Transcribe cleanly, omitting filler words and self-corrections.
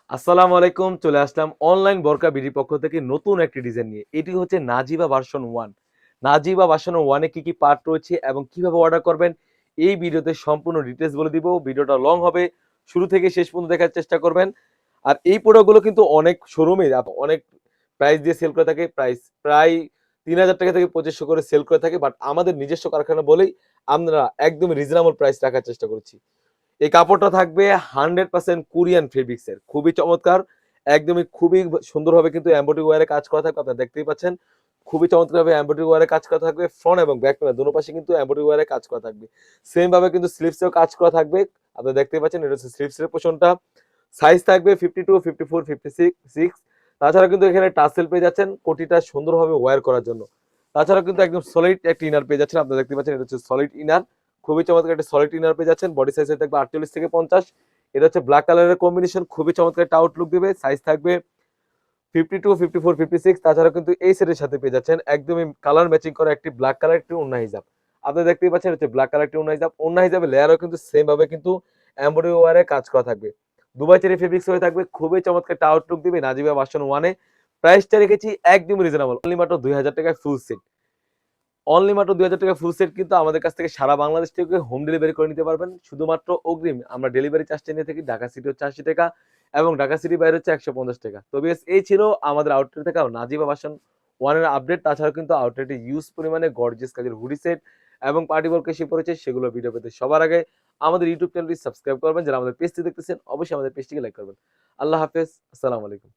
আসসালামু আলাইকুম। চলে আসলাম অনলাইন বোরকা বিডির পক্ষ থেকে নতুন একটি ডিজাইন নিয়ে। এটি হচ্ছে নাজিবা ভার্সন 1। নাজিবা ভার্সন 1 এ কি পার্ট রয়েছে এবং কিভাবে অর্ডার করবেন এই ভিডিওতে সম্পূর্ণ ডিটেইলস বলে দিব। ভিডিওটা লং হবে। শুরু থেকে শেষ পর্যন্ত দেখার চেষ্টা করবেন। আর এই প্রোডাক্টগুলো কিন্তু অনেক শোরুমে অনেক প্রাইস দিয়ে সেল করে থাকে। প্রায় ৳৩,০০০ থেকে ৳২৫০০ করে সেল করে থাকে। বাট আমাদের নিজস্ব কারখানা বলেই আমরা একদমই রিজনেবল প্রাইস রাখার চেষ্টা করেছি। এই কাপড়টা থাকবে 100% কোরিয়ান ফেব্রিক্স এর। খুবই চমৎকার। একদমই খুবই সুন্দরভাবে কিন্তু এমব্রয়ডারি ওয়্যারে কাজ করা থাকবে। আপনারা দেখতেই পাচ্ছেন। খুবই চমৎকারভাবে এমব্রয়ডারি ওয়্যারে কাজ করা থাকবে। ফ্রন্ট এবং ব্যাক প্যানেল দোনো পাশে কিন্তু এমব্রয়ডারি ওয়্যারে কাজ করা থাকবে। সেম ভাবে কিন্তু স্লিভস এও কাজ করা থাকবে। আপনারা দেখতেই পাচ্ছেন এটা হচ্ছে স্লিভস এর পোরশনটা। সাইজ থাকবে 52, 54, 56। তাছাড়া কিন্তু এখানে টাসেল পেয়ে যাচ্ছেন কোটিটা সুন্দরভাবে ওয়্যার করার জন্য। তাছাড়া কিন্তু একদম সলিড একটা ইনার পেয়ে যাচ্ছেন। আপনারা দেখতে পাচ্ছেন এটা হচ্ছে সলিড ইনার। খুবই চমৎকার একটা সলিড ইনার পেয়ে যাচ্ছেন। বডি সাইজ থাকবে 48 থেকে 50। এটা হচ্ছে ব্ল্যাক কালারের কম্বিনেশন। খুবই চমৎকার একটা আউটলুক দিবে। সাইজ থাকবে 52, 54, 56। তাছাড়া কিন্তু এই সেটের সাথে পেয়ে যাচ্ছেন একদমই কালার ম্যাচিং করা একটি ব্ল্যাক কালার একটি ওড়না হিজাব। আপনারা দেখতেই পাচ্ছেন হচ্ছে ব্ল্যাক কালার একটি ওড়না হিজাব। ওড়না হিজাবের লেয়ারও কিন্তু সেম ভাবে কিন্তু এমব্রয়ডারি ওয়্যারে কাজ করা থাকবে। দুবাই চেরি ফেব্রিক্স হয়ে থাকবে। খুবই চমৎকার একটা আউটলুক দিবে নাজিবা ভার্সন 1 এ। প্রাইসটা রেখেছি একদমই রিজনেবল। অনলি মাত্র ৳২,০০০ ফুল সেট। অনলি মাত্র ৳২,০০০ ফুল সেট কিন্তু আমাদের কাছ থেকে সারা বাংলাদেশ থেকে হোম ডেলিভারি করে নিতে পারবেন। শুধুমাত্র অগ্রিম আমরা ডেলিভারি চার্জটা নিয়ে থাকি। ঢাকা সিটি হচ্ছে ৳৮০ এবং ঢাকা সিটির বাইরে হচ্ছে ৳১৫০। তো ভিউয়ার্স এই ছিল আমাদের আউটলেটে থাকা নাজিবা ভার্সন 1 এর আপডেট। তাছাড়াও কিন্তু আউটলেটে হিউজ পরিমাণে গর্জিয়াস কাজের হুডি সেট এবং পার্টি ওয়্যার এসে পড়েছে। সেগুলো ভিডিও পেতে সবার আগে আমাদের ইউটিউব চ্যানেলটি সাবস্ক্রাইব করবেন। যারা আমাদের পেজটি দেখতেছেন অবশ্যই আমাদের পেজটিকে লাইক করবেন। আল্লাহ হাফেজ। আসসালামু আলাইকুম।